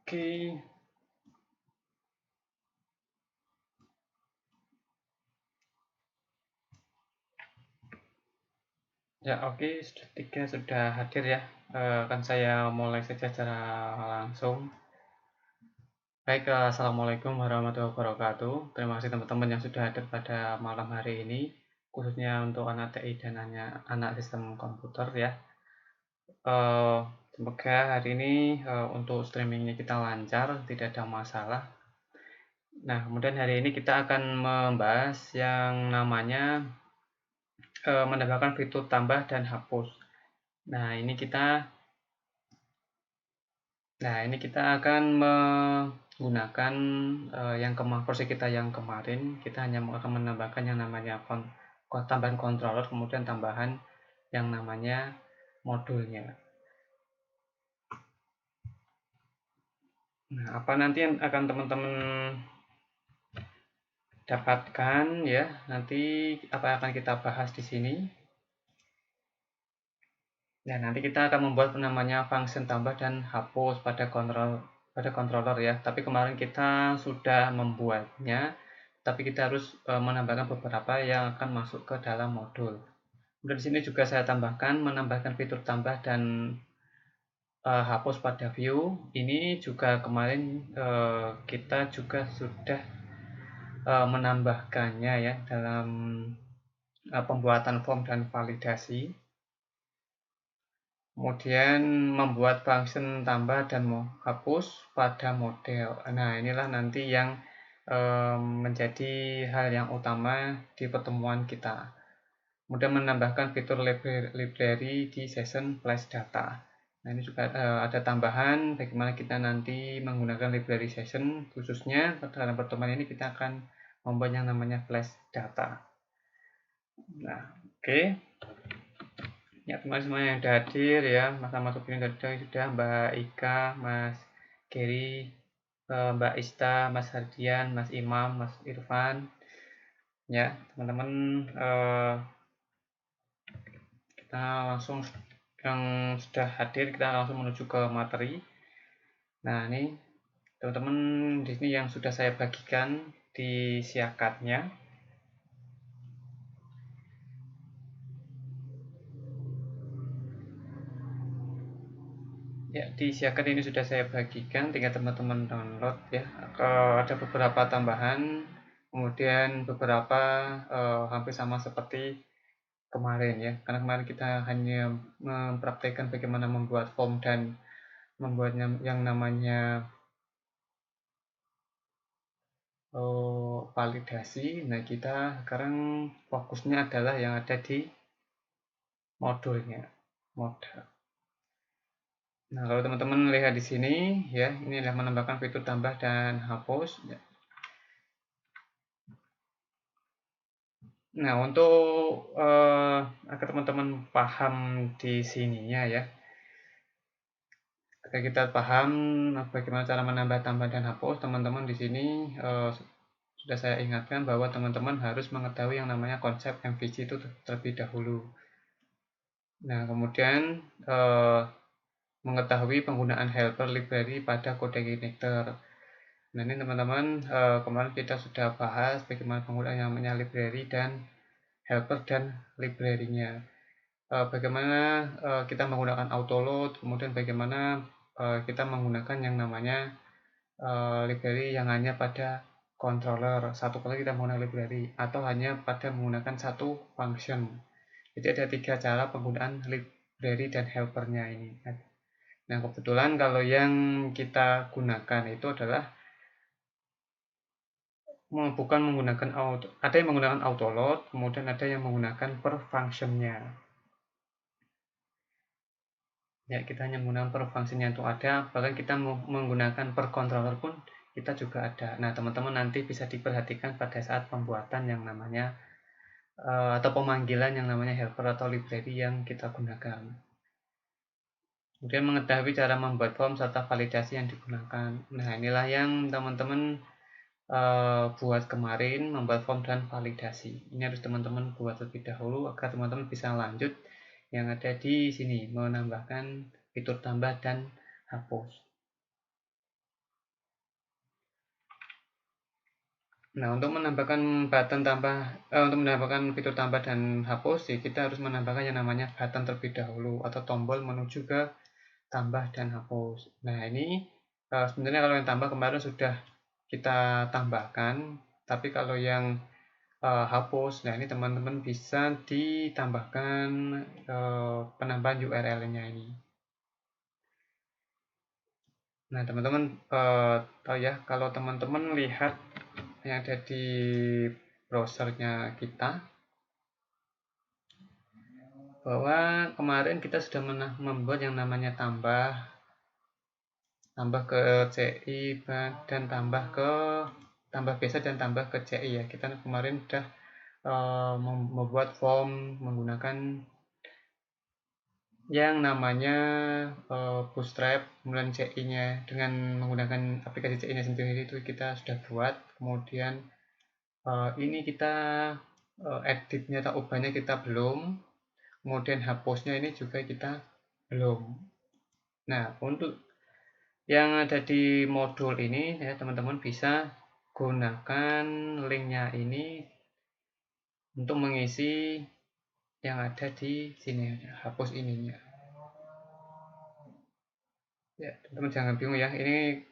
Oke. Ya, oke, tiga sudah hadir ya. Kan saya mulai saja secara langsung. Baik, assalamualaikum warahmatullahi wabarakatuh. Terima kasih teman-teman yang sudah hadir pada malam hari ini, khususnya untuk anak TI dan anak sistem komputer ya. Semoga hari ini untuk streamingnya kita lancar, tidak ada masalah. Nah, kemudian hari ini kita akan membahas yang namanya menambahkan fitur tambah dan hapus. Nah, ini kita akan menggunakan versi kita yang kemarin. Kita hanya akan menambahkan yang namanya tambahan controller, kemudian tambahan yang namanya modulnya. Nah, apa nanti yang akan teman-teman dapatkan ya? Nanti apa yang akan kita bahas di sini? Ya, nanti kita akan membuat namanya function tambah dan hapus pada controller ya. Tapi kemarin kita sudah membuatnya, tapi kita harus menambahkan beberapa yang akan masuk ke dalam modul. Dan di sini juga saya tambahkan menambahkan fitur tambah dan hapus pada view. Ini juga kemarin kita juga sudah menambahkannya ya dalam pembuatan form dan validasi. Kemudian membuat function tambah dan hapus pada model. Nah, inilah nanti yang menjadi hal yang utama di pertemuan kita. Kemudian menambahkan fitur library di session flash data. Nah, ini juga ada tambahan bagaimana kita nanti menggunakan library session, khususnya dalam pertemuan ini kita akan membuat yang namanya flash data. Nah, oke. Ya, teman-teman semua yang sudah hadir ya, Mas Supini sudah, Mbak Ika, Mas Gary, Mbak Ista, Mas Hardian, Mas Imam, Mas Irfan. Ya, teman-teman, kita langsung yang sudah hadir, kita langsung menuju ke materi. Nah, ini teman-teman di sini yang sudah saya bagikan di siakatnya. Ya, di siakat ini sudah saya bagikan, tinggal teman-teman download ya. Ada beberapa tambahan, kemudian beberapa hampir sama seperti kemarin ya. Karena kemarin kita hanya mempraktekkan bagaimana membuat form dan membuatnya yang namanya validasi. Nah, kita sekarang fokusnya adalah yang ada di modulnya. Nah, kalau teman-teman lihat di sini ya, ini adalah menambahkan fitur tambah dan hapus ya. Nah, untuk agar teman-teman paham di sininya ya, agar kita paham bagaimana cara menambah tambah dan hapus, teman-teman di sini sudah saya ingatkan bahwa teman-teman harus mengetahui yang namanya konsep MVC itu terlebih dahulu. Nah, kemudian mengetahui penggunaan helper library pada kode connector. Nah, ini teman-teman kemarin kita sudah bahas bagaimana penggunaan yang namanya library dan helper dan library-nya. Bagaimana kita menggunakan autoload, kemudian bagaimana kita menggunakan yang namanya library yang hanya pada controller, satu kali kita menggunakan library, atau hanya pada menggunakan satu function. Jadi ada 3 cara penggunaan library dan helpernya ini. Nah, kebetulan kalau yang kita gunakan itu adalah bukan menggunakan ada yang menggunakan autoload, kemudian ada yang menggunakan per function-nya. Ya, kita hanya menggunakan per function-nya itu ada, bahkan kita menggunakan per controller pun kita juga ada. Nah, teman-teman nanti bisa diperhatikan pada saat pembuatan yang namanya atau pemanggilan yang namanya helper atau library yang kita gunakan. Kemudian mengetahui cara membuat form serta validasi yang digunakan. Nah, inilah yang teman-teman buat kemarin, membuat form dan validasi. Ini harus teman-teman buat lebih dahulu agar teman-teman bisa lanjut yang ada di sini, menambahkan fitur tambah dan hapus. Nah, untuk menambahkan button tambah, untuk menambahkan fitur tambah dan hapus, ya kita harus menambahkan yang namanya button terlebih dahulu atau tombol menuju ke tambah dan hapus. Nah, ini sebenarnya kalau yang tambah kemarin sudah kita tambahkan, tapi kalau yang hapus, nah ini teman-teman bisa ditambahkan penambahan URL-nya ini. Nah, teman-teman tahu ya, kalau teman-teman lihat yang ada di browsernya kita, bahwa kemarin kita sudah membuat yang namanya tambah ke CI dan tambah biasa dan tambah ke CI ya. Kita kemarin sudah membuat form menggunakan yang namanya Bootstrap, kemudian CI-nya dengan menggunakan aplikasi CI-nya sendiri itu kita sudah buat. Kemudian ini kita editnya atau ubahnya kita belum. Kemudian hapusnya ini juga kita belum. Nah, untuk yang ada di modul ini ya teman-teman bisa gunakan linknya ini untuk mengisi yang ada di sini, hapus ininya. Ya, teman-teman jangan bingung ya, ini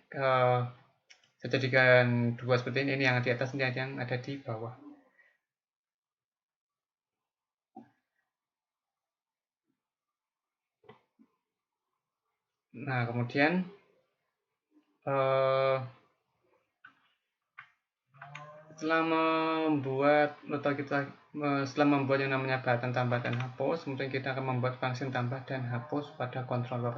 saya jadikan dua seperti ini yang di atas, ini yang ada di bawah. Nah, kemudian setelah membuat atau kita setelah membuat yang namanya button tambah dan hapus, kemudian kita akan membuat function tambah dan hapus pada controller.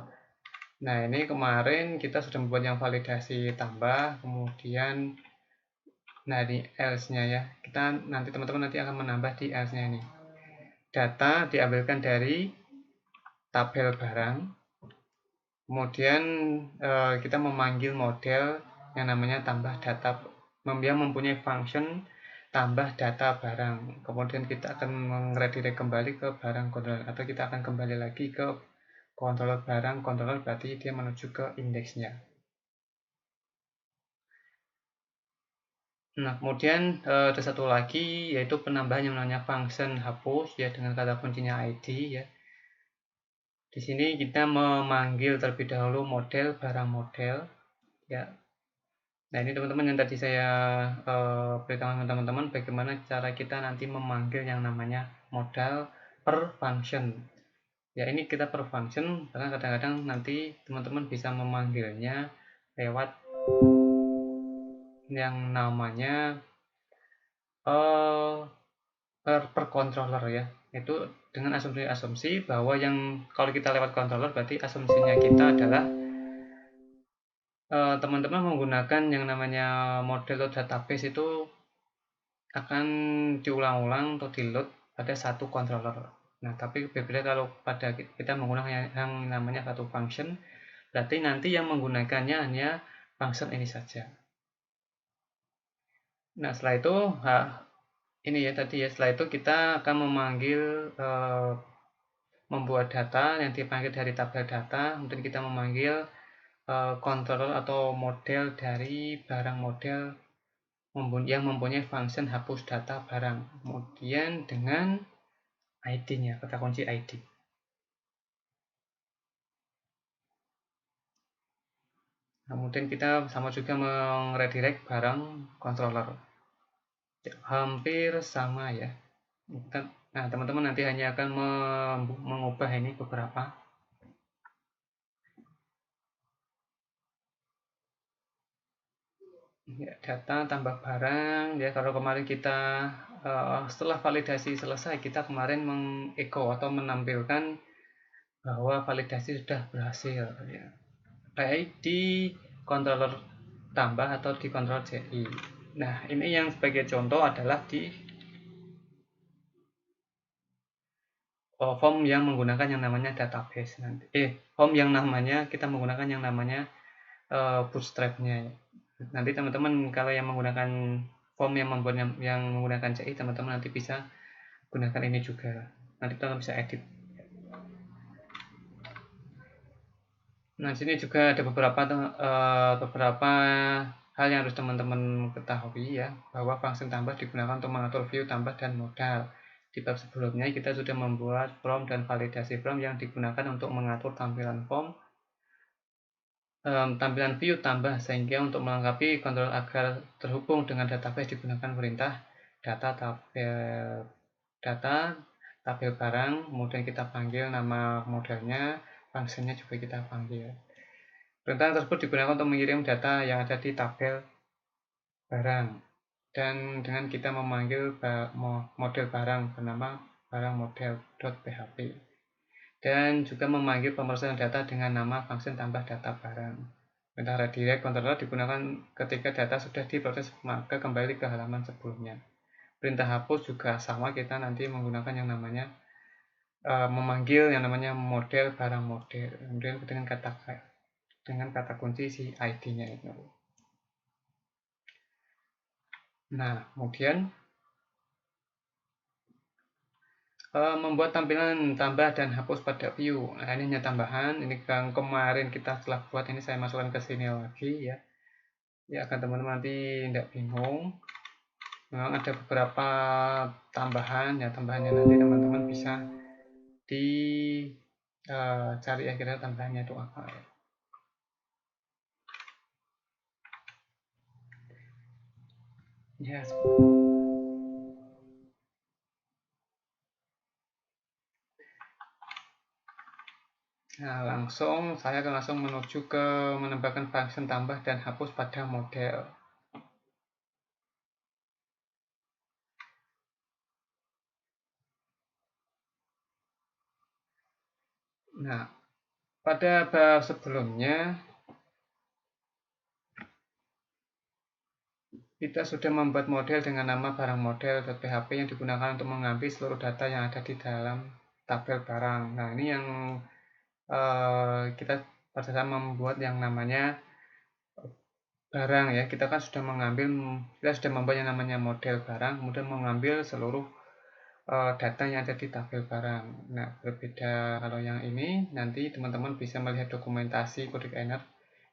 Nah, ini kemarin kita sudah membuat yang validasi tambah, kemudian nah di else-nya ya, kita nanti teman-teman nanti akan menambah di else-nya ini. Data diambilkan dari tabel barang, kemudian kita memanggil model yang namanya tambah data, yang mempunyai function tambah data barang. Kemudian kita akan meredirect kembali ke barang controller, atau kita akan kembali lagi ke controller barang. Controller berarti dia menuju ke indeksnya. Nah, kemudian ada satu lagi yaitu penambahan yang namanya function hapus ya dengan kata kuncinya ID ya. Di sini kita memanggil terlebih dahulu model barang model ya. Nah, ini teman-teman yang tadi saya beritahu teman-teman bagaimana cara kita nanti memanggil yang namanya modal per function. Ya, ini kita per function karena kadang-kadang nanti teman-teman bisa memanggilnya lewat yang namanya per controller ya. Itu dengan asumsi bahwa yang kalau kita lewat controller berarti asumsinya kita adalah teman-teman menggunakan yang namanya model atau database itu akan diulang-ulang atau di load pada satu controller. Nah, tapi berbeda kalau pada kita menggunakan yang namanya satu function, berarti nanti yang menggunakannya hanya function ini saja. Nah, setelah itu ini ya tadi ya, setelah itu kita akan memanggil membuat data yang dipanggil dari tabel data, kemudian kita memanggil controller atau model dari barang model yang mempunyai function hapus data barang, kemudian dengan ID-nya, kata kunci ID. Kemudian kita sama juga meredirect barang controller. Ya, hampir sama ya. Nah, teman-teman nanti hanya akan mengubah ini beberapa. Ya, data tambah barang ya, kalau kemarin kita setelah validasi selesai kita kemarin mengecho atau menampilkan bahwa validasi sudah berhasil ya, baik di controller tambah atau di controller CI. Nah, ini yang sebagai contoh adalah di form yang menggunakan yang namanya database nanti. Form yang namanya kita menggunakan yang namanya bootstrap-nya. Nanti teman-teman kalau yang menggunakan form yang menggunakan CI, teman-teman nanti bisa gunakan ini juga. Nanti teman bisa edit. Nah, sini juga ada beberapa hal yang harus teman-teman ketahui ya, bahwa function tambah digunakan untuk mengatur view tambah dan modal. Di bab sebelumnya kita sudah membuat form dan validasi form yang digunakan untuk mengatur tampilan form, tampilan view tambah, sehingga untuk melengkapi kontrol agar terhubung dengan database digunakan perintah tabel barang, kemudian kita panggil nama modelnya, fungsinya juga kita panggil. Perintah tersebut digunakan untuk mengirim data yang ada di tabel barang, dan dengan kita memanggil model barang bernama barang model.php, dan juga memanggil pemrosesan data dengan nama function tambah data barang. Perintah redirect controller digunakan ketika data sudah diproses maka kembali ke halaman sebelumnya. Perintah hapus juga sama, kita nanti menggunakan yang namanya memanggil yang namanya model barang model, kemudian dengan kata kunci si ID-nya itu. Nah, kemudian membuat tampilan tambah dan hapus pada view. Nah, ini hanya tambahan. Ini yang kemarin kita telah buat, ini saya masukkan ke sini lagi ya. Ya, agar teman-teman nanti tidak bingung. Memang ada beberapa tambahan ya, tambahannya nanti teman-teman bisa cari ya kira tambahannya itu apa ya. Yes. Nah, saya akan langsung menuju ke menambahkan function tambah dan hapus pada model. Nah, pada bab sebelumnya kita sudah membuat model dengan nama barang model.php yang digunakan untuk mengambil seluruh data yang ada di dalam tabel barang. Nah, ini yang kita pada saat membuat yang namanya barang ya, kita kan sudah membuat yang namanya model barang, kemudian mengambil seluruh data yang ada di tabel barang. Nah, berbeda kalau yang ini, nanti teman-teman bisa melihat dokumentasi CodeXNet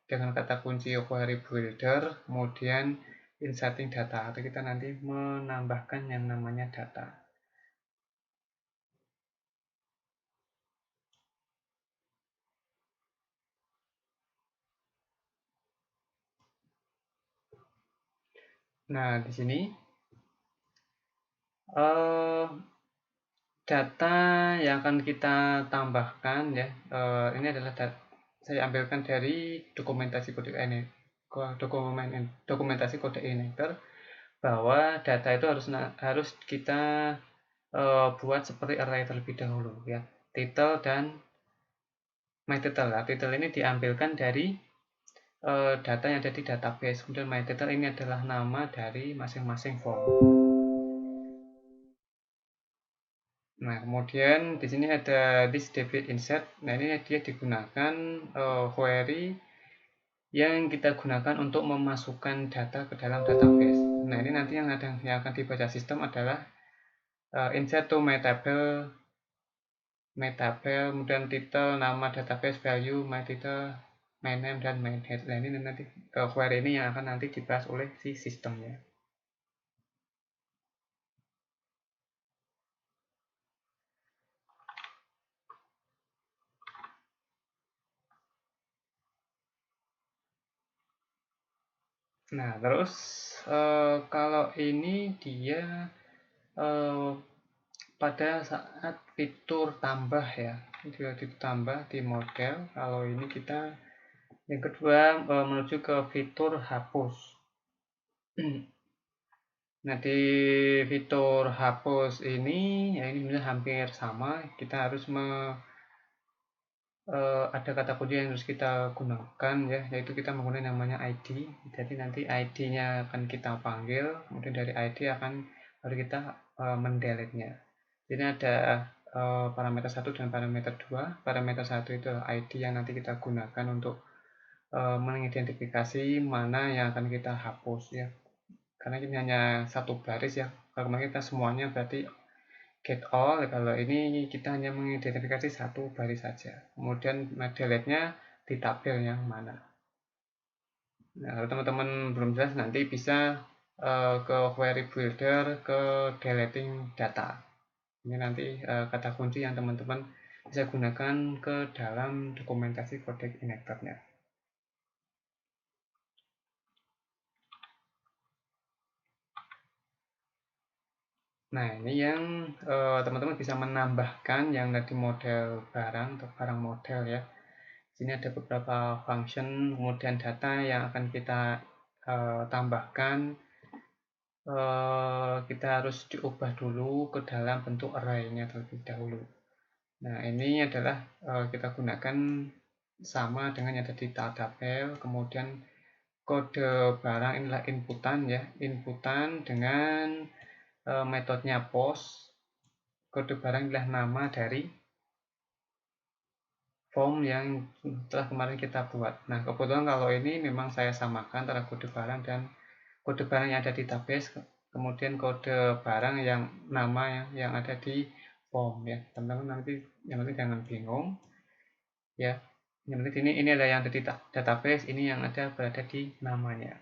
dengan kata kunci query builder, kemudian inserting data, atau kita nanti menambahkan yang namanya data. Nah, di sini data yang akan kita tambahkan ya, ini adalah saya ambilkan dari dokumentasi dokumentasi CodeXnator, bahwa data itu harus kita buat seperti array terlebih dahulu ya. Title dan myTitle. Nah, title ini diambilkan dari data yang ada di database. Kemudian myTitle ini adalah nama dari masing-masing form. Nah, kemudian di sini ada this debit insert. Nah, ini dia digunakan query yang kita gunakan untuk memasukkan data ke dalam database. Nah, ini nanti yang akan dibaca sistem adalah insert to myTable, kemudian title, nama database, value, myTitle, myname, dan myhead. Nah, ini nanti query ini yang akan nanti dibahas oleh si sistemnya. Nah, terus kalau ini dia pada saat fitur tambah ya, ditambah di model. Kalau ini kita yang kedua menuju ke fitur hapus. Nah, di fitur hapus ini ya, ini sebenarnya hampir sama. Kita harus ada kata kunci yang harus kita gunakan ya, yaitu kita menggunakan namanya ID. Jadi nanti ID-nya akan kita panggil, kemudian dari ID baru kita mendelete-nya. Jadi ada parameter 1 dan parameter 2. Parameter 1 itu ID yang nanti kita gunakan untuk mengidentifikasi mana yang akan kita hapus ya. Karena ini hanya satu baris ya. Kalau kita semuanya berarti get all. Kalau ini kita hanya mengidentifikasi satu baris saja. Kemudian delete-nya di tabel yang mana. Nah, kalau teman-teman belum jelas nanti bisa ke query builder, ke deleting data. Ini nanti kata kunci yang teman-teman bisa gunakan ke dalam dokumentasi kode injektornya. Nah, ini yang teman-teman bisa menambahkan yang tadi model barang atau barang model ya. Sini ada beberapa function, kemudian data yang akan kita tambahkan. Kita harus diubah dulu ke dalam bentuk array-nya terlebih dahulu. Nah, ini adalah kita gunakan sama dengan yang ada di tabel, kemudian kode barang inilah inputan ya, inputan dengan metodenya post. Kode barang adalah nama dari form yang telah kemarin kita buat. Nah, kebetulan kalau ini memang saya samakan antara kode barang dan kode barang yang ada di database, kemudian kode barang yang nama yang ada di form ya. Teman-teman nanti yang penting jangan bingung ya. Yang penting ini ada yang ada di database, ini yang ada berada di namanya.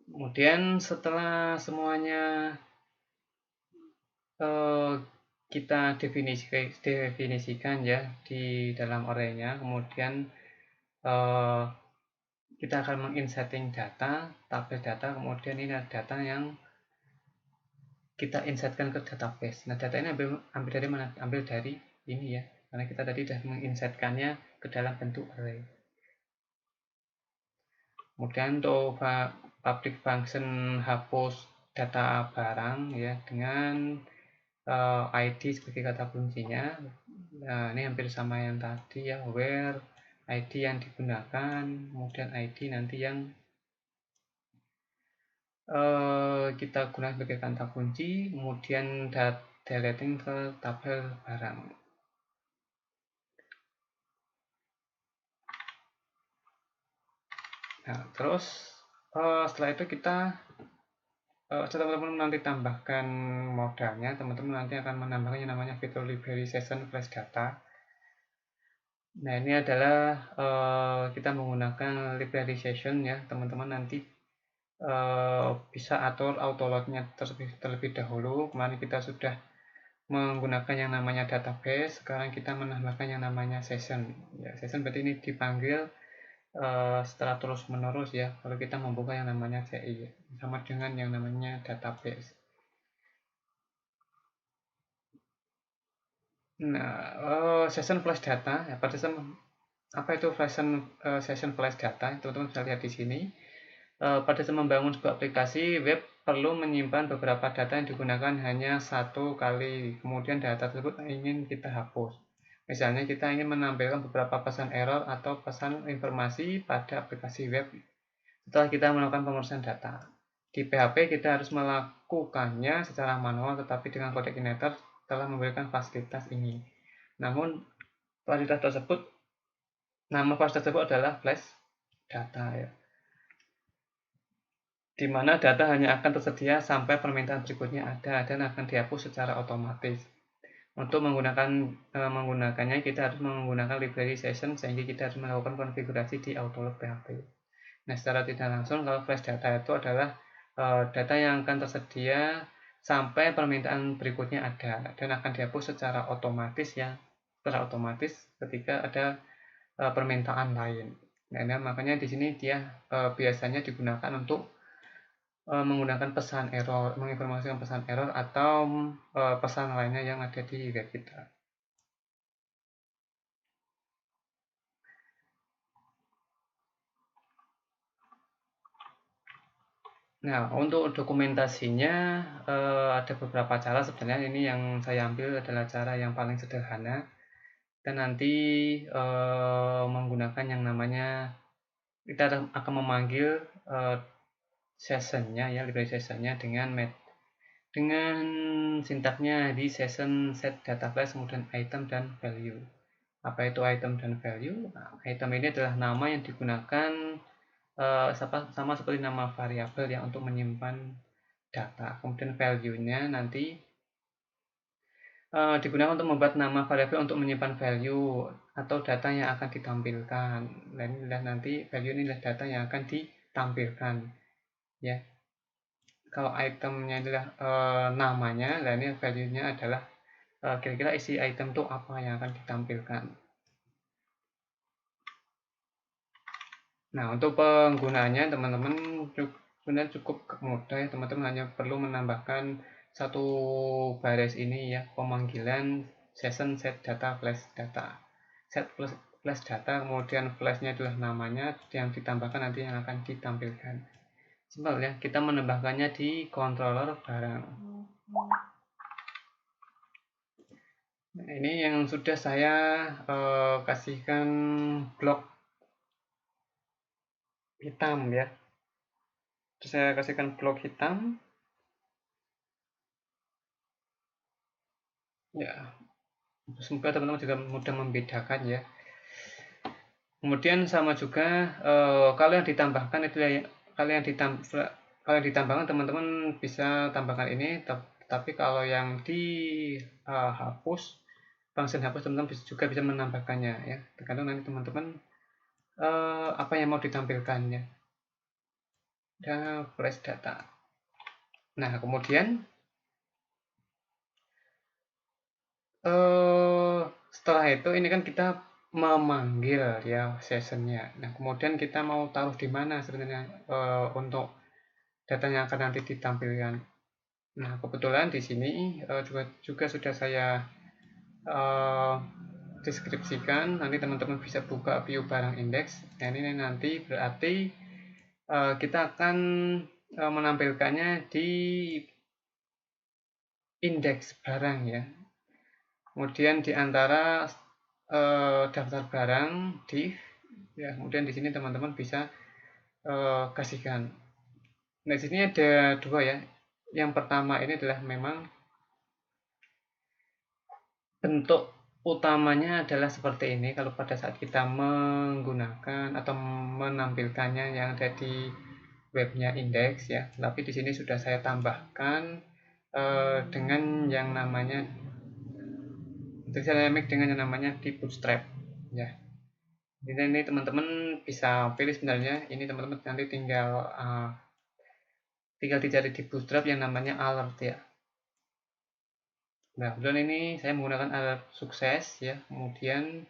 Kemudian setelah semuanya kita definisikan ya di dalam array-nya, kemudian kita akan menginserting data, tabel data, kemudian ini ada data yang kita insertkan ke database. Nah, data ini ambil dari mana? Ambil dari ini ya, karena kita tadi sudah menginsertkannya ke dalam bentuk array. Kemudian untuk public function hapus data barang ya dengan ID sebagai kata kuncinya. Nah, ini hampir sama yang tadi ya, where ID yang digunakan, kemudian ID nanti yang kita gunakan sebagai kata kunci, kemudian deleting ke tabel barang. Nah, terus setelah itu kita setelah teman-teman nanti tambahkan modalnya, teman-teman nanti akan menambahkan yang namanya fitur library session flash data. Nah, ini adalah kita menggunakan library session ya, teman-teman nanti bisa atur autoloadnya terlebih dahulu. Kemarin kita sudah menggunakan yang namanya database, sekarang kita menambahkan yang namanya session. Ya, session berarti ini dipanggil setelah terus menerus ya, kalau kita membuka yang namanya CI sama dengan yang namanya database. Nah, session flash data ya, pada apa itu session flash data, teman-teman bisa lihat di sini. Pada saat membangun sebuah aplikasi web perlu menyimpan beberapa data yang digunakan hanya satu kali, kemudian data tersebut ingin kita hapus. Misalnya kita ingin menampilkan beberapa pesan error atau pesan informasi pada aplikasi web setelah kita melakukan pemrosesan data. Di PHP kita harus melakukannya secara manual, tetapi dengan Code Igniter telah memberikan fasilitas ini. Namun fasilitas tersebut, nama fasilitas tersebut adalah flash data ya, di mana data hanya akan tersedia sampai permintaan berikutnya ada dan akan dihapus secara otomatis. Untuk menggunakannya kita harus menggunakan library session sehingga kita harus melakukan konfigurasi di autoload PHP. Nah, secara tidak langsung kalau flash data itu adalah data yang akan tersedia sampai permintaan berikutnya ada dan akan dihapus secara otomatis ya, secara otomatis ketika ada permintaan lain. Nah, makanya di sini dia biasanya digunakan untuk menggunakan pesan error, menginformasikan pesan error atau pesan lainnya yang ada di web kita. Nah, untuk dokumentasinya ada beberapa cara sebenarnya. Ini yang saya ambil adalah cara yang paling sederhana. Dan nanti menggunakan yang namanya, kita akan memanggil sessionnya ya, library sessionnya dengan sintaknya di session set data class kemudian item dan value. Apa itu item dan value? Nah, item ini adalah nama yang digunakan sama seperti nama variabel yang untuk menyimpan data. Kemudian value-nya nanti digunakan untuk membuat nama variabel untuk menyimpan value. atau data yang akan ditampilkan. Nah, inilah nanti value inilah data yang akan ditampilkan ya. Kalau itemnya adalah namanya, nah ini value-nya adalah kira-kira isi item itu apa yang akan ditampilkan. Nah, untuk penggunaannya teman-teman sebenarnya cukup mudah ya, teman-teman hanya perlu menambahkan satu baris ini ya, pemanggilan session set data flash data. Set plus flash data, kemudian flashnya adalah namanya, yang ditambahkan nanti yang akan ditampilkan. Simpel ya, kita menambahkannya di controller barang. Nah, ini yang sudah saya kasihkan blok hitam ya. Saya kasihkan blok hitam. Ya, semoga teman-teman juga mudah membedakan ya. Kemudian sama juga kalau yang ditambahkan itu ya, kalau yang ditambahkan teman-teman bisa tambahkan ini, tapi kalau yang dihapus, function hapus teman-teman juga bisa menambahkannya ya. Tergantung nanti teman-teman apa yang mau ditampilkannya. Dan flash data. Nah, kemudian setelah itu ini kan kita memanggil ya sessionnya. Nah, kemudian kita mau taruh di mana sebenarnya untuk datanya akan nanti ditampilkan. Nah, kebetulan di sini juga sudah saya deskripsikan. Nanti teman-teman bisa buka view barang index. Nah, ini nanti berarti kita akan menampilkannya di indeks barang ya. Kemudian di antara daftar barang div ya, kemudian di sini teman-teman bisa kasihkan. Nah, di sini ada dua ya. Yang pertama ini adalah memang bentuk utamanya adalah seperti ini kalau pada saat kita menggunakan atau menampilkannya yang ada di webnya indeks ya. Tapi di sini sudah saya tambahkan dengan yang namanya dynamic dengan yang namanya di bootstrap ya. Jadi ini teman-teman bisa pilih sebenarnya, ini teman-teman nanti tinggal dicari di bootstrap yang namanya alert ya. Nah, kemudian ini saya menggunakan alert sukses ya. Kemudian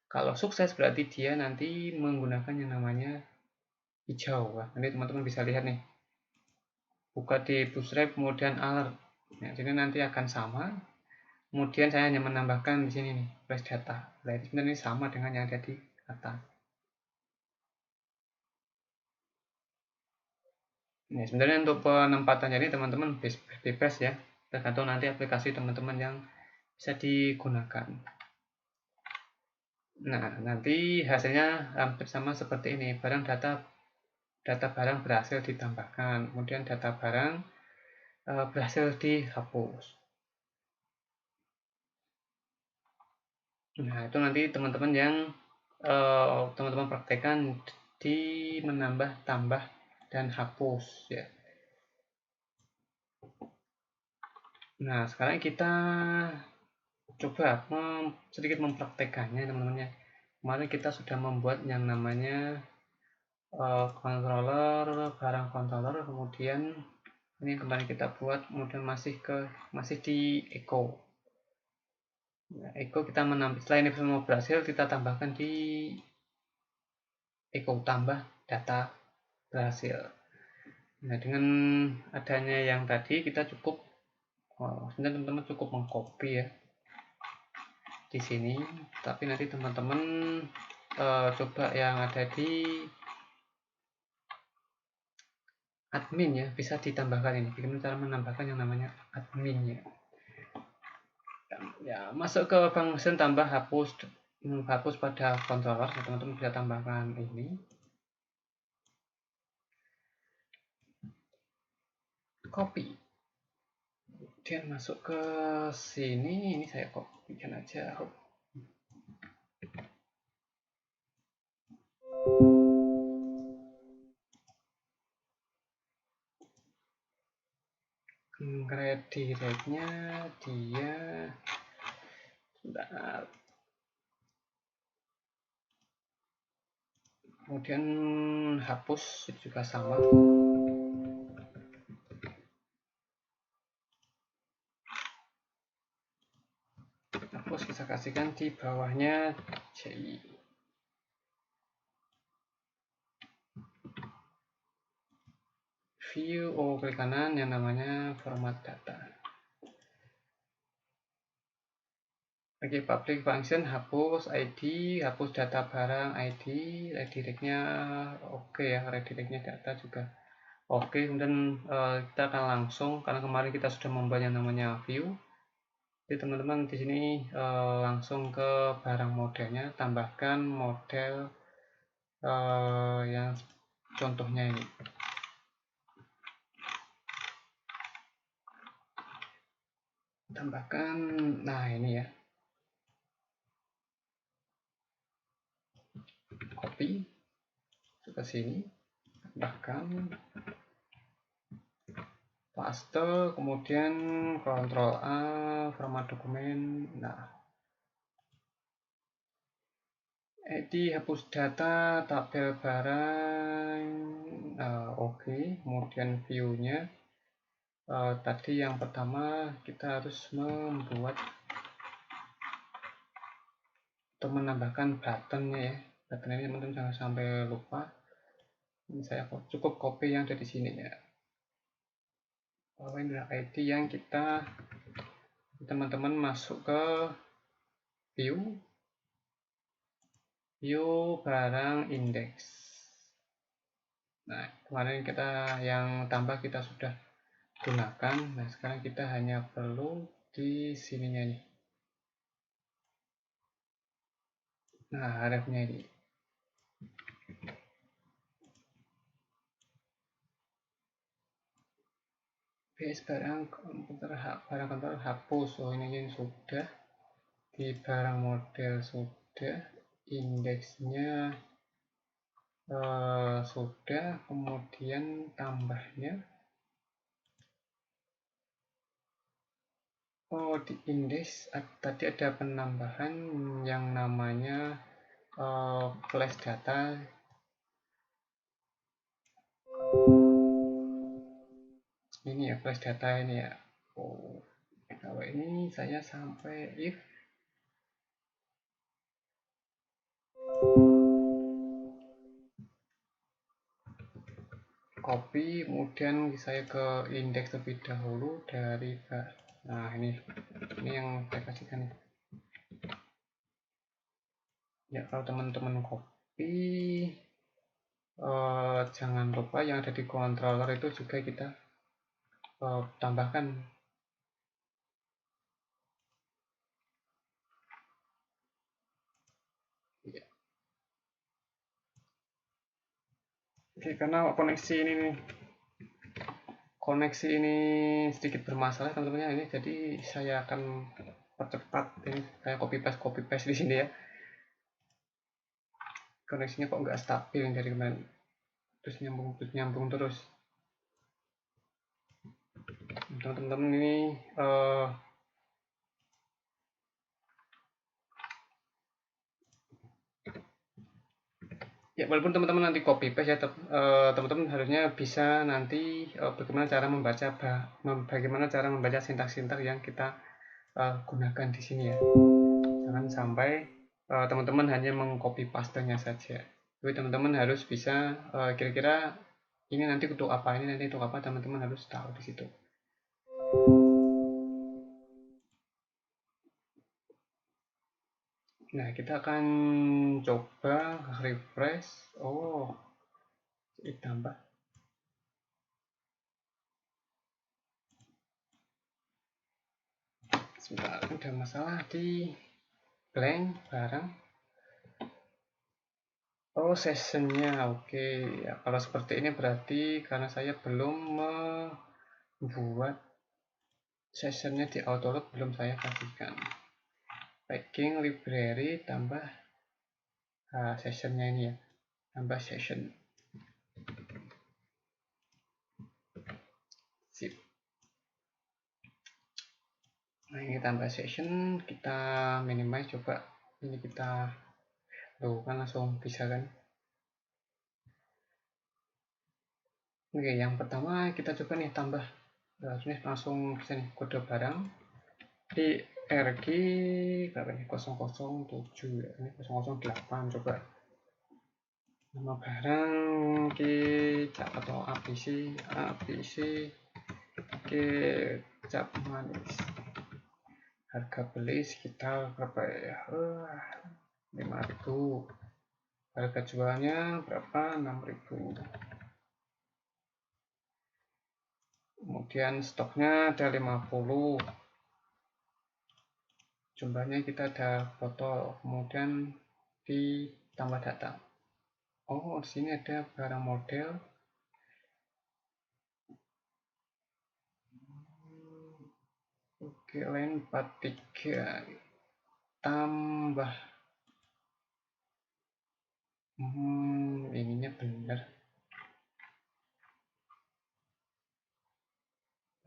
kalau sukses berarti dia nanti menggunakan yang namanya hijau. Nah, nanti teman-teman bisa lihat nih. Buka di bootstrap kemudian alert. Nah, jadi nanti akan sama. Kemudian saya hanya menambahkan di sini nih, flash data. Nah, itu sebenarnya sama dengan yang ada di atas. Nah, sebenarnya untuk penempatannya ini teman-teman bebas ya. Tergantung nanti aplikasi teman-teman yang bisa digunakan. Nah, nanti hasilnya hampir sama seperti ini. Data barang berhasil ditambahkan, kemudian data barang berhasil dihapus. Nah, itu nanti teman-teman yang teman-teman praktekkan di menambah, tambah, dan hapus ya. Nah, sekarang kita coba sedikit mempraktekannya teman-teman ya. Kemarin kita sudah membuat yang namanya controller, barang controller, kemudian ini yang kemarin kita buat, kemudian masih di echo. Nah, echo kita menampil, setelah ini semua berhasil, kita tambahkan di echo tambah data berhasil. Nah, dengan adanya yang tadi kita cukup sebenarnya teman-teman cukup mengcopy ya di sini, tapi nanti teman-teman coba yang ada di admin ya, bisa ditambahkan ini. Bagaimana cara menambahkan yang namanya admin ya. Ya, masuk ke function tambah hapus pada controller, teman-teman bisa tambahkan ini. Copy. Kemudian masuk ke sini, ini saya kopikan aja. Redirect-nya dia sebentar. Kemudian hapus juga sama. Hapus kita kasihkan di bawahnya CI. View, klik kanan yang namanya format data. Oke, public function hapus ID, hapus data barang ID, redirectnya oke ya, redirectnya data juga oke. Kemudian kita akan langsung, karena kemarin kita sudah membuat yang namanya view, jadi teman-teman di sini langsung ke barang modelnya, tambahkan model yang contohnya ini. Tambahkan, nah ini ya, copy ke sini, tambahkan, paste, kemudian Ctrl A, format dokumen. Nah, ID hapus data, tabel barang, oke. Kemudian view-nya, tadi yang pertama kita harus membuat atau menambahkan buttonnya ya. Button ini teman-teman jangan sampai lupa. Ini saya cukup copy yang ada di sini ya. Ini adalah ID yang kita teman-teman masuk ke view barang index. Nah, kemarin kita yang tambah kita sudah gunakan. Nah, sekarang kita hanya perlu di sininya nih. Nah, refnya ini. Base barang komputer hapus. Ini sudah. Di barang model sudah. Indeksnya sudah. Kemudian tambahnya. Di indeks tadi ada penambahan yang namanya flash data. Ini ya flash data ini ya. Kalau ini saya sampai if copy, kemudian saya ke indeks terlebih dahulu dari nah ini yang saya kasihkan ya. Kalau teman-teman copy, jangan lupa yang ada di controller itu juga kita tambahkan. Ya. Oke, karena koneksi ini sedikit bermasalah teman-teman ini, jadi saya akan percepat ini, kayak copy paste di sini ya. Koneksinya kok nggak stabil dari kemarin, terus nyambung terus. Teman-teman ini ya, walaupun teman-teman nanti copy paste ya, teman-teman harusnya bisa nanti bagaimana cara membaca sintak-sintak yang kita gunakan di sini ya. Jangan sampai teman-teman hanya mengcopy pastenya saja. Jadi teman-teman harus bisa kira-kira ini nanti untuk apa, ini nanti untuk apa, teman-teman harus tahu di situ. Nah, kita akan coba refresh. Ditambah. Sebentar, ada masalah di blank barang. Sessionnya oke. Ya, kalau seperti ini berarti karena saya belum membuat sessionnya di autoload, belum saya kasihkan. Packing library tambah sessionnya ini ya, tambah session. Sip. Nah, ini tambah session, kita minimize, coba ini kita kan langsung bisa kan. Oke, yang pertama kita coba nih tambah. Ini langsung bisa nih kode barang di RG berapa nih, 007 ya, ini 008. Coba nama barang kecap atau ABC kecap manis. Harga beli sekitar berapa ya? 5.000. Harga jualnya berapa? 6.000. Kemudian stoknya ada 50. Jumlahnya kita ada botol. Kemudian ditambah data. Oh, di sini ada barang model. Oke, lain 43 tambah. Ininya benar.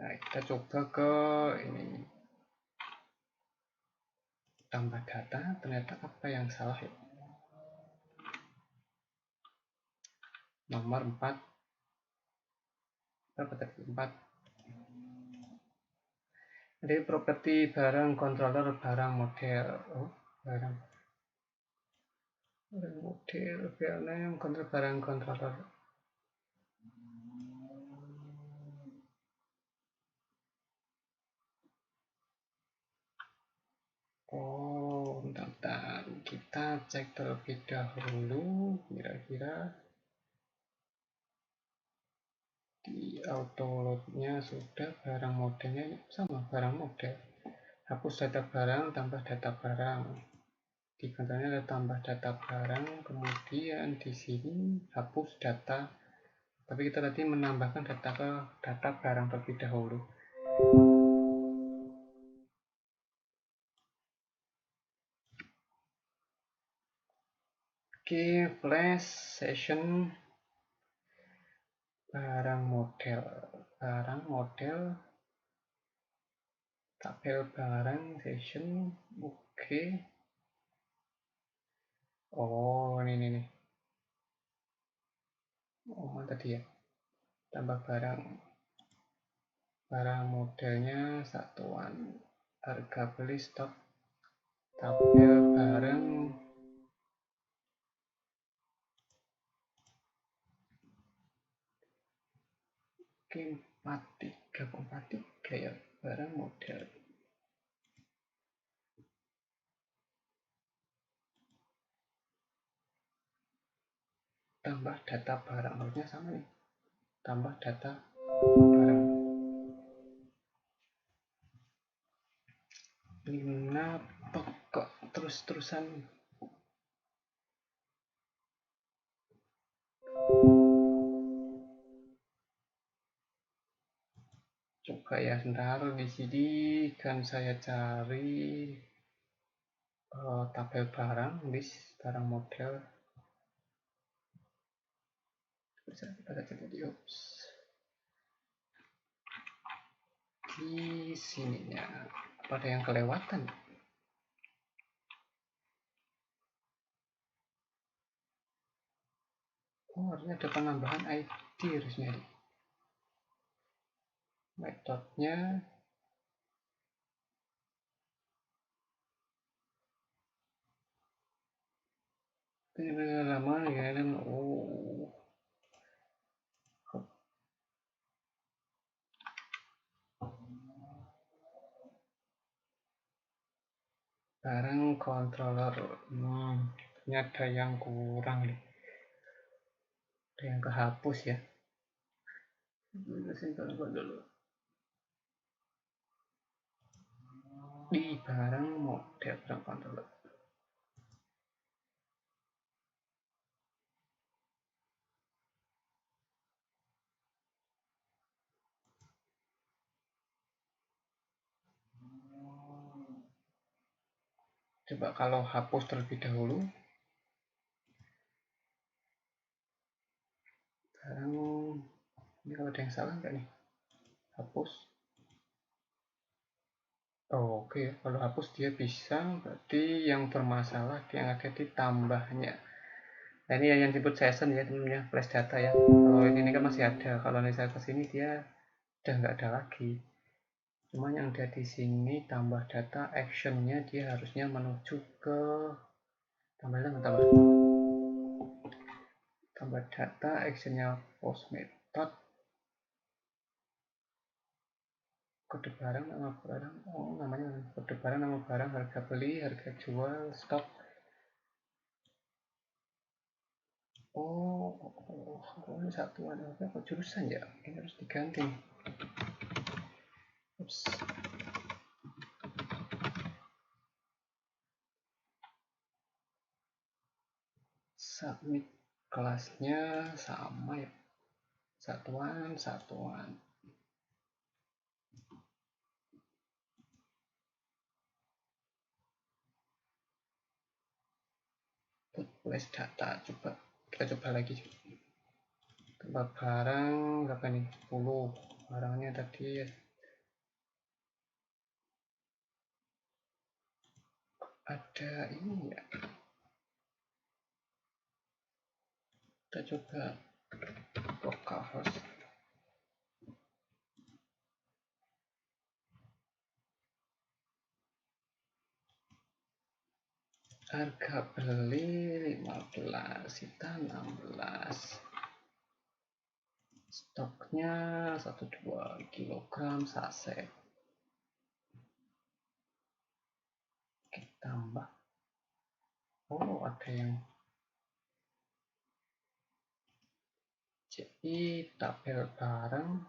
Nah, kita coba ke ini. Tambah data, ternyata apa yang salah ya? Nomor 4. Berapa tadi? 4. Jadi properti barang controller, barang model. Oh, barang model, file name, kontrol barang controller. Oh, bentar. Kita cek terlebih dahulu, kira-kira di auto load-nya sudah barang modelnya sama, barang model. Hapus data barang, tambah data barang. Di kontrolnya ada tambah data barang, kemudian di sini hapus data. Tapi kita tadi menambahkan data ke data barang terlebih dahulu. Oke, flash session barang model tabel barang session. Oke. Oh, ini nih. Oh, mana tadi ya? Tambah barang modelnya satuan, harga beli, stok, tabel barang. Oke, 43 ya, barang model. Tambah data barang, harusnya sama nih. Tambah data barang. Kenapa kok terus-terusan? Coba ya, sebentar di sini kan saya cari tabel barang, list barang model. Bisa kita cek tadi, di sininya apa ada yang kelewatan? Oh, harusnya ada penambahan ID harusnya. Metodenya lama ya. Oh, barang controller. Ini ada yang kurang nih. Ada yang kehapus ya. Simpan dulu. Di barang model barang controller. Coba kalau hapus terlebih dahulu. Barang ini kalau ada yang salah nggak nih? Hapus. Oh, oke, kalau hapus dia bisa, berarti yang bermasalah yang ada di tambahnya. Nah, ini yang disebut session ya temennya, flash data ya. Kalau ini kan masih ada, kalau saya ke sini dia udah nggak ada lagi. Cuma yang ada di sini tambah data actionnya dia harusnya menuju ke tambah data actionnya post method, kode barang, nama barang, oh namanya kode barang, nama barang, harga beli, harga jual, stok. Ini satuan apa jurusan ya? Ini harus diganti. Ups. Submit kelasnya sama ya. Satuan. Flash data, kita coba lagi. Tempat barang berapa nih? 10. Barangnya tadi ada ini ya. Kita coba buka host. Harga beli 15, sita 16. Stoknya 1,2 kg saset. Kita tambah. Oh, ada yang jadi tabel barang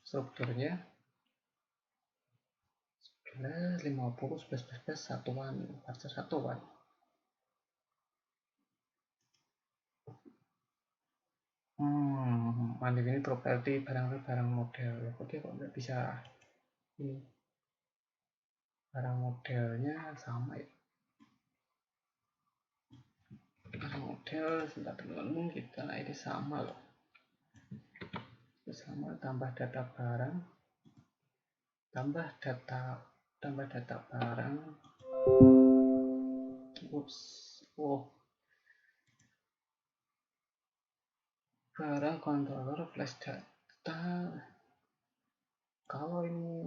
strukturnya 50 11 satuan, parcel satuan. Mandiri ini properti barang model. Kok dia kok nggak bisa ini? Barang modelnya sama ya. Barang model sebentar teman-teman kita ini sama loh. Sama tambah data barang, tambah data barang. Ups. Barang controller flash data. Kalau ini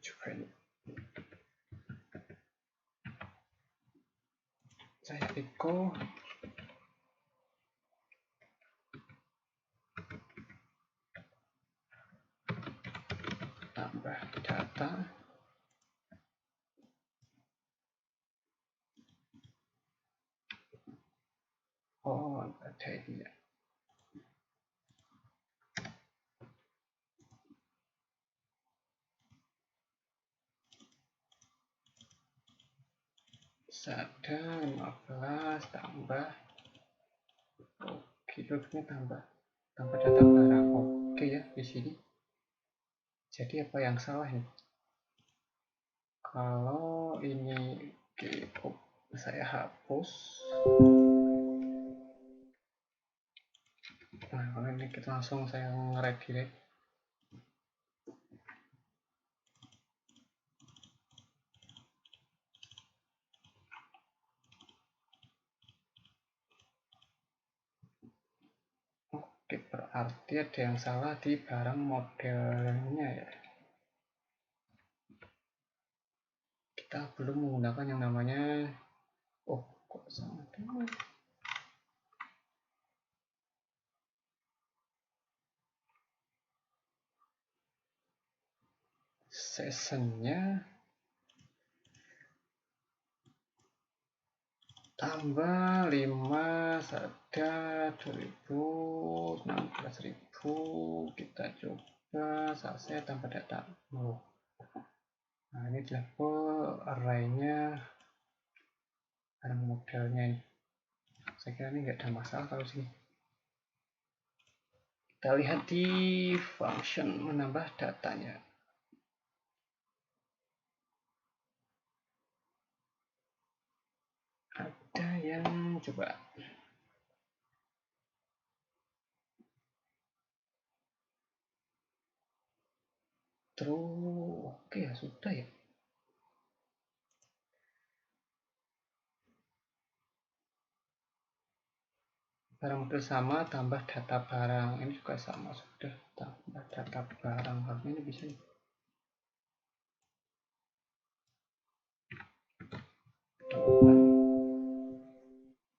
coba ini saya echo tambah data. Oh, ada ini ya. Sada 15 tambah. Oke, terusnya tambah data barang. Oke ya di sini. Jadi apa yang salah nih? Kalau ini saya hapus. Nah, kalau ini kita langsung saya ngeredirect. Oke, berarti ada yang salah di barang modelnya ya. Kita belum menggunakan yang namanya kok sama dulu. Sessionnya tambah 5 ada 16.000. Kita coba saset tambah data. Nah, ini level arraynya barang modelnya ini. Saya kira ini nggak ada masalah kalau sini. Kita lihat di function menambah datanya. Ada yang coba true. Oke ya sudah ya. barang model sama tambah data barang, ini juga sama, sudah tambah data barang, harusnya ini bisa.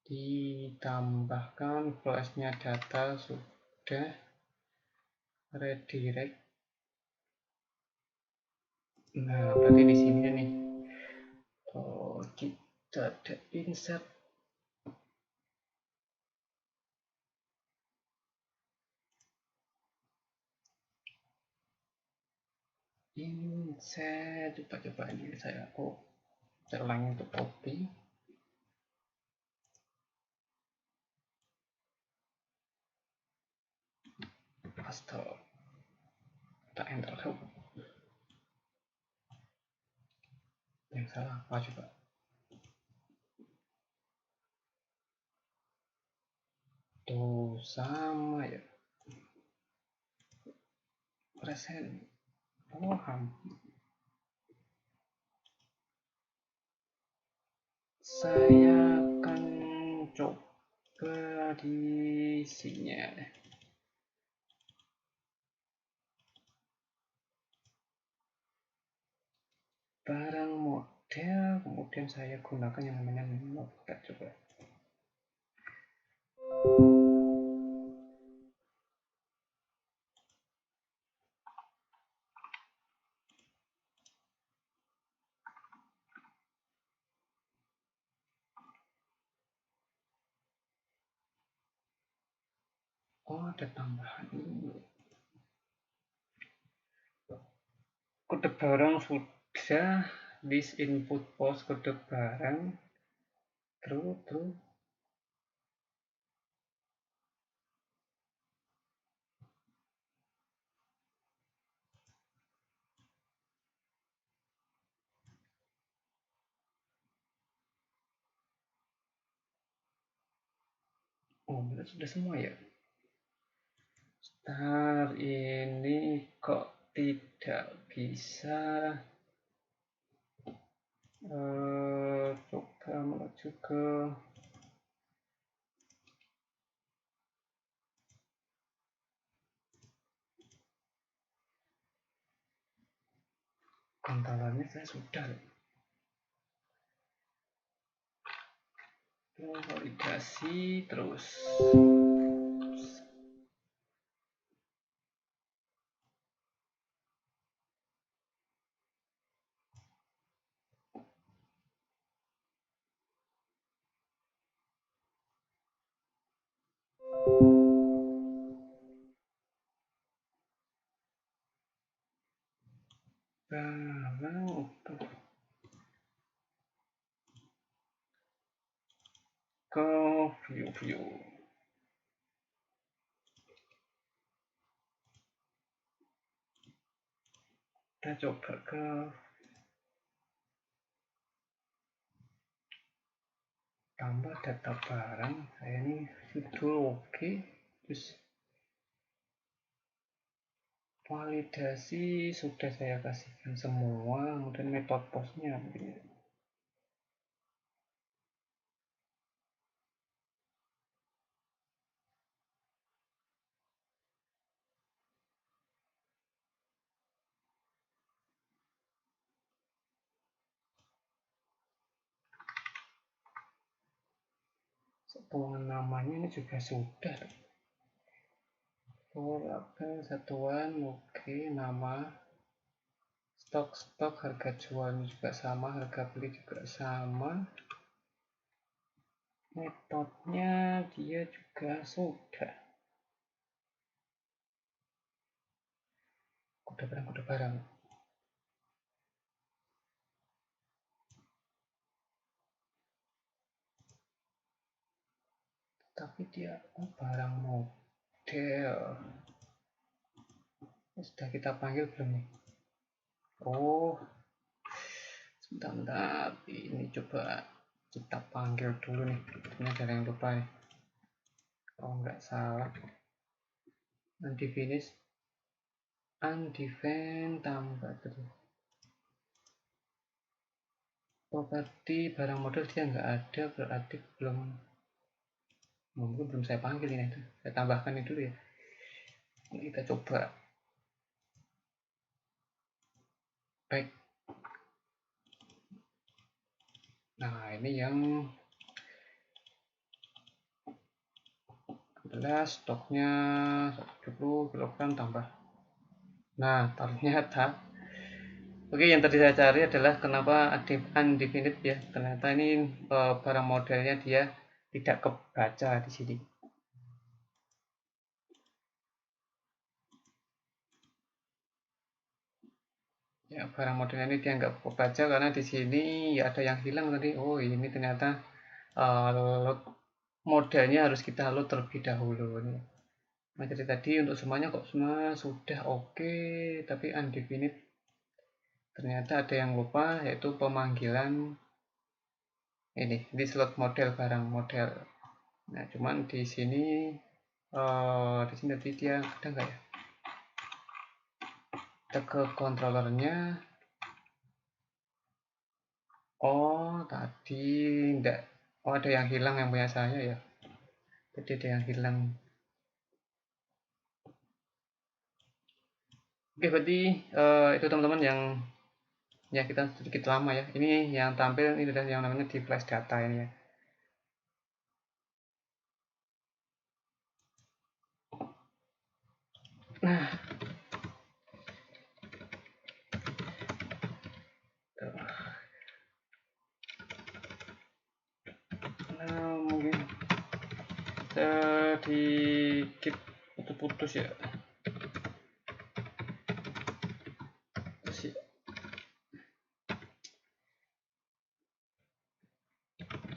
Ditambahkan flashnya data sudah, redirect. Nah, berarti di sini nih. Oh, kita ada insert. Insert, coba ini saya ulangi untuk copy. Paste. Kita enter. Yang salah apa coba? Tuh sama ya. Present. Oh, saya akan coba di sini. Barang model, kemudian saya gunakan yang namanya notepad coba. Oh, ada tambahan ini. Kode barang sudah, this input post kode barang, true. Oh, sudah semua ya. Star ini kok tidak bisa. Coba menuju ke kantalannya. Saya sudah validasi terus. Barang ke view. Kita coba ke tambah data barang. Saya ini judul oke. Terus validasi sudah saya kasihkan semua. Kemudian metode postnya begini. Satuan namanya ini juga sudah. Satuan oke, nama stok harga jual juga sama, harga beli juga sama, metodenya dia juga sudah. Kode barang. Tapi dia barang model. Sudah kita panggil belum nih? Oh, sebentar, ini coba kita panggil dulu nih. Ini ada yang lupa nih. Oh, nggak salah. Undefined tambah terus. Properti barang model dia nggak ada, berarti belum Mungkin belum saya panggil ini, saya tambahkan ini dulu ya. Ini kita coba. Baik. Nah, ini yang adalah stoknya 170 kg tambah. Nah, ternyata oke, yang tadi saya cari adalah kenapa undefinite ya. Ternyata ini barang modelnya dia tidak kebaca di sini. Ya, barang modelnya ini dia nggak kebaca karena di sini ya ada yang hilang tadi. Oh, ini ternyata load modelnya harus kita load terlebih dahulu nih. Nah, jadi tadi untuk semuanya kok semua sudah oke, tapi undefinite ternyata ada yang lupa yaitu pemanggilan ini di slot model barang model. Nah, cuman di sini tadi dia ada nggak ya? Kita ke controllernya. Oh, tadi enggak. Oh, ada yang hilang yang punya saya ya. Jadi ada yang hilang. Oke, berarti itu teman-teman yang ya kita sedikit lama ya. Ini yang tampil ini adalah yang namanya di flash data ini ya. Nah, mungkin sedikit putus-putus ya. Terus ya.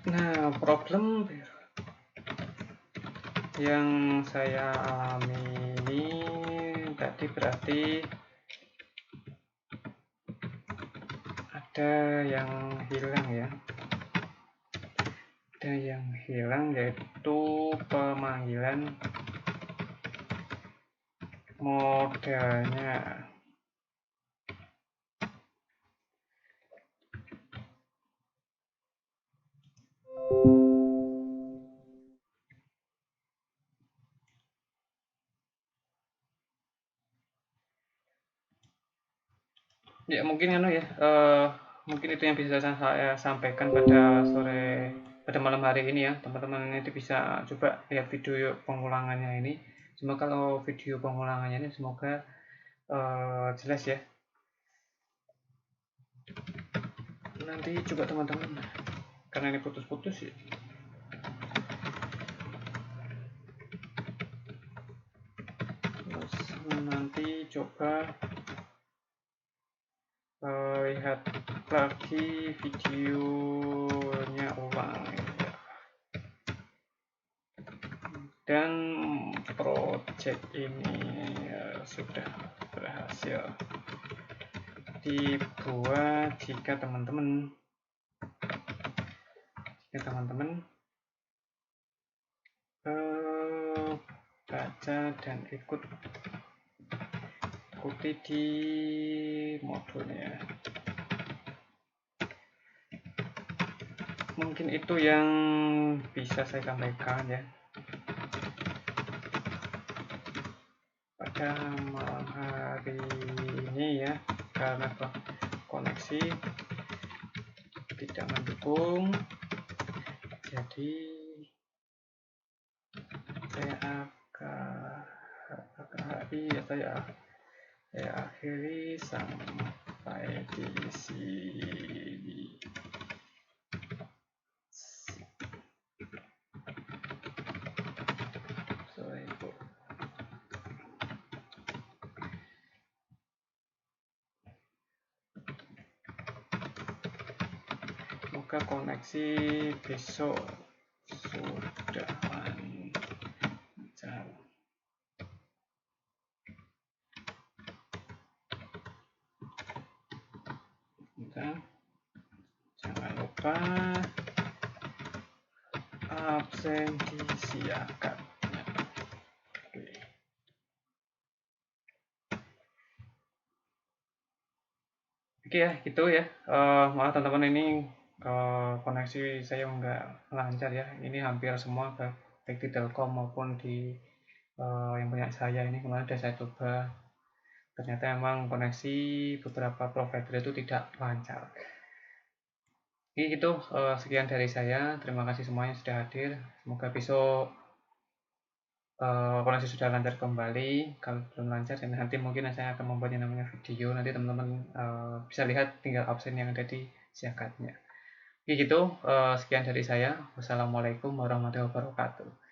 Nah, problem yang saya alami ini tadi berarti ada yang hilang ya. Ada yang hilang yaitu pemanggilan modelnya. Ya mungkin mungkin itu yang bisa saya sampaikan pada malam hari ini ya. Teman-teman nanti bisa coba lihat video pengulangannya ini. Semoga kalau video pengulangannya ini semoga jelas ya. Nanti coba teman-teman karena ini putus-putus ya. Terus nanti coba lihat lagi videonya ulang ya. Dan project ini sudah berhasil dibuat jika teman-teman baca dan ikuti di modulnya. Mungkin itu yang bisa saya sampaikan ya pada malam hari ini ya, karena koneksi tidak mendukung, jadi saya akhiri sampai di sini. Semoga koneksi besok sudah lancar. Jangan lupa absen disiapkan. Oke ya, gitu ya. Maaf teman-teman ini koneksi saya nggak lancar ya. Ini hampir semua baik di Telkom maupun di yang punya saya ini kemarin sudah saya coba, ternyata emang koneksi beberapa provider itu tidak lancar. Jadi itu sekian dari saya, terima kasih semuanya sudah hadir, semoga besok koneksi sudah lancar kembali. Kalau belum lancar nanti mungkin saya akan membuat yang namanya video, nanti teman-teman bisa lihat tinggal absen yang ada di siakatnya. Jadi gitu, sekian dari saya. Wassalamualaikum warahmatullahi wabarakatuh.